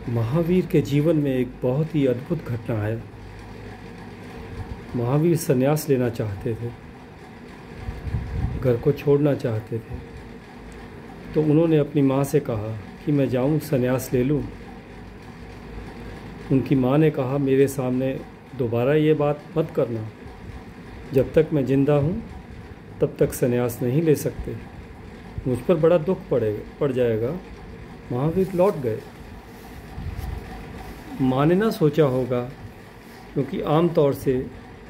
महावीर के जीवन में एक बहुत ही अद्भुत घटना है। महावीर संन्यास लेना चाहते थे, घर को छोड़ना चाहते थे, तो उन्होंने अपनी माँ से कहा कि मैं जाऊँ संन्यास ले लूँ। उनकी माँ ने कहा, मेरे सामने दोबारा ये बात मत करना, जब तक मैं ज़िंदा हूँ तब तक संन्यास नहीं ले सकते, मुझ पर बड़ा दुख पड़ जाएगा। महावीर लौट गए। माँ ने ना सोचा होगा, क्योंकि आम तौर से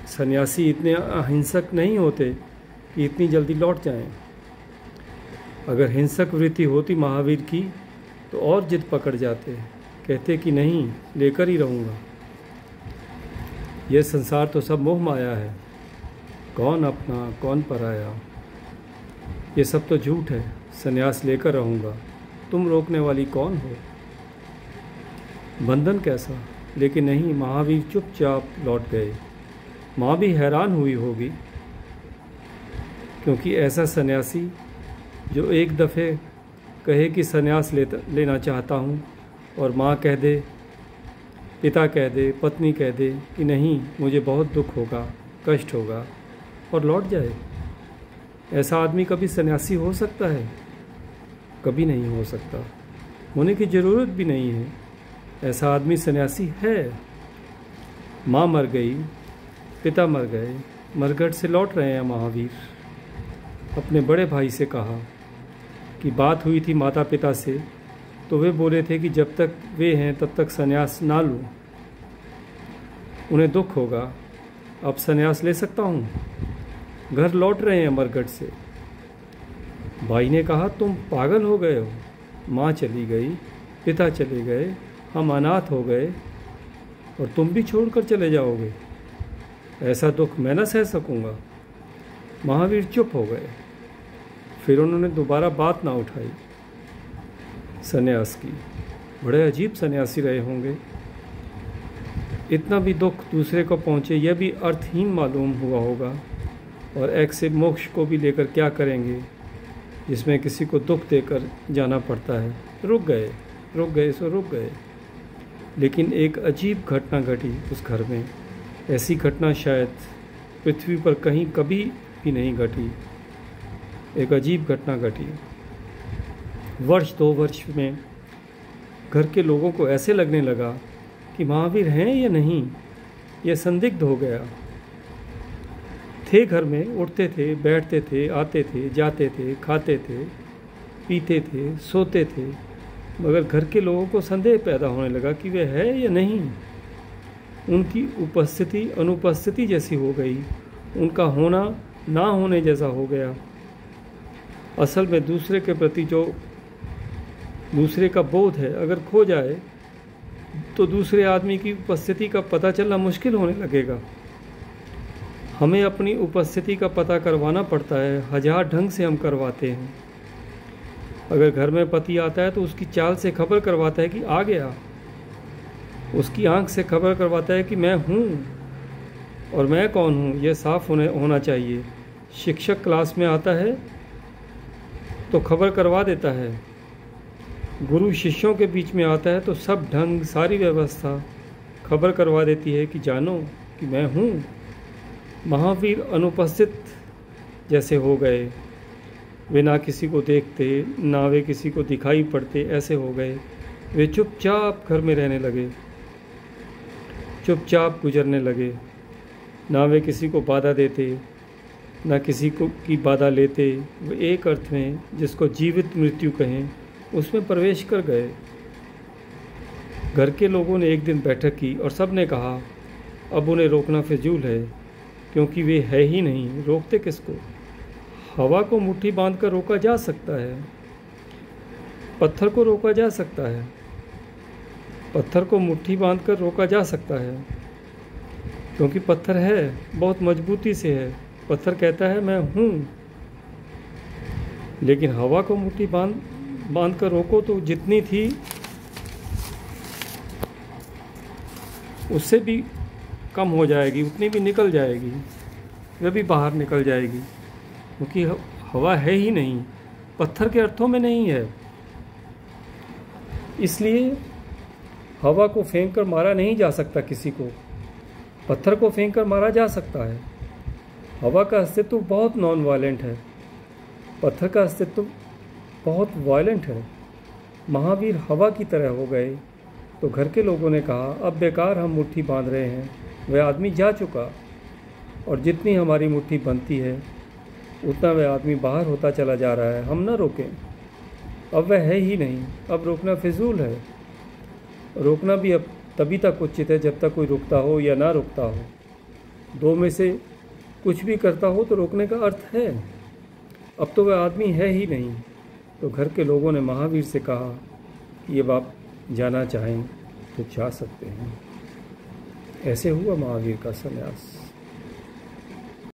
सन्यासी इतने अहिंसक नहीं होते कि इतनी जल्दी लौट जाएं। अगर हिंसक वृत्ति होती महावीर की तो और जिद पकड़ जाते, कहते कि नहीं, लेकर ही रहूँगा। यह संसार तो सब मोह माया है, कौन अपना कौन पराया, ये सब तो झूठ है, संन्यास लेकर रहूँगा, तुम रोकने वाली कौन हो। बंधन कैसा, लेकिन नहीं, महावीर चुपचाप लौट गए। माँ भी हैरान हुई होगी, क्योंकि ऐसा सन्यासी जो एक दफ़े कहे कि संन्यास लेना चाहता हूँ और माँ कह दे, पिता कह दे, पत्नी कह दे कि नहीं, मुझे बहुत दुख होगा, कष्ट होगा, और लौट जाए। ऐसा आदमी कभी सन्यासी हो सकता है? कभी नहीं हो सकता, होने की ज़रूरत भी नहीं है। ऐसा आदमी सन्यासी है। माँ मर गई, पिता मर गए, मरघट से लौट रहे हैं महावीर। अपने बड़े भाई से कहा कि बात हुई थी माता पिता से, तो वे बोले थे कि जब तक वे हैं तब तक संन्यास ना लूँ, उन्हें दुख होगा। अब संन्यास ले सकता हूँ, घर लौट रहे हैं मरघट से। भाई ने कहा, तुम पागल हो गए हो, माँ चली गई, पिता चले गए, हम अनाथ हो गए और तुम भी छोड़कर चले जाओगे, ऐसा दुख मैं न सह सकूँगा। महावीर चुप हो गए। फिर उन्होंने दोबारा बात ना उठाई संन्यास की। बड़े अजीब सन्यासी रहे होंगे। इतना भी दुख दूसरे को पहुँचे यह भी अर्थहीन मालूम हुआ होगा, और एक से मोक्ष को भी लेकर क्या करेंगे, जिसमें किसी को दुख देकर जाना पड़ता है। रुक गए सो रुक गए। लेकिन एक अजीब घटना घटी उस घर में। ऐसी घटना शायद पृथ्वी पर कहीं कभी भी नहीं घटी। एक अजीब घटना घटी। वर्ष 2 वर्ष में घर के लोगों को ऐसे लगने लगा कि महावीर हैं या नहीं, यह संदिग्ध हो गया। थे घर में, उठते थे, बैठते थे, आते थे, जाते थे, खाते थे, पीते थे, सोते थे, मगर घर के लोगों को संदेह पैदा होने लगा कि वे है या नहीं। उनकी उपस्थिति अनुपस्थिति जैसी हो गई, उनका होना ना होने जैसा हो गया। असल में दूसरे के प्रति जो दूसरे का बोध है, अगर खो जाए तो दूसरे आदमी की उपस्थिति का पता चलना मुश्किल होने लगेगा। हमें अपनी उपस्थिति का पता करवाना पड़ता है, हजार ढंग से हम करवाते हैं। अगर घर में पति आता है तो उसकी चाल से खबर करवाता है कि आ गया, उसकी आंख से खबर करवाता है कि मैं हूँ, और मैं कौन हूँ यह साफ होना चाहिए। शिक्षक क्लास में आता है तो खबर करवा देता है। गुरु शिष्यों के बीच में आता है तो सब ढंग, सारी व्यवस्था खबर करवा देती है कि जानो कि मैं हूँ। महावीर अनुपस्थित जैसे हो गए। वे ना किसी को देखते, ना वे किसी को दिखाई पड़ते, ऐसे हो गए। वे चुपचाप घर में रहने लगे, चुपचाप गुजरने लगे। ना वे किसी को बाधा देते, ना किसी को की बाधा लेते। वे एक अर्थ में जिसको जीवित मृत्यु कहें, उसमें प्रवेश कर गए। घर के लोगों ने एक दिन बैठक की और सब ने कहा, अब उन्हें रोकना फिजूल है, क्योंकि वे है ही नहीं, रोकते किसको। हवा को मुट्ठी बांधकर रोका जा सकता है, पत्थर को रोका जा सकता है, पत्थर को मुट्ठी बांधकर रोका जा सकता है, क्योंकि पत्थर है, बहुत मजबूती से है। पत्थर कहता है मैं हूँ। लेकिन हवा को मुट्ठी बांध कर रोको तो जितनी थी उससे भी कम हो जाएगी, उतनी भी निकल जाएगी, वह भी बाहर निकल जाएगी, क्योंकि हवा है ही नहीं, पत्थर के अर्थों में नहीं है। इसलिए हवा को फेंक कर मारा नहीं जा सकता किसी को, पत्थर को फेंक कर मारा जा सकता है। हवा का अस्तित्व बहुत नॉन वायलेंट है, पत्थर का अस्तित्व बहुत वायलेंट है। महावीर हवा की तरह हो गए तो घर के लोगों ने कहा, अब बेकार हम मुट्ठी बांध रहे हैं, वह आदमी जा चुका और जितनी हमारी मुट्ठी बनती है उतना वह आदमी बाहर होता चला जा रहा है, हम न रोकें। अब वह है ही नहीं, अब रोकना फिजूल है। रोकना भी अब तभी तक उचित है जब तक कोई रुकता हो या ना रुकता हो। दो में से कुछ भी करता हो तो रोकने का अर्थ है। अब तो वह आदमी है ही नहीं। तो घर के लोगों ने महावीर से कहा कि अब आप जाना चाहें तो जा सकते हैं। ऐसे हुआ महावीर का संन्यास।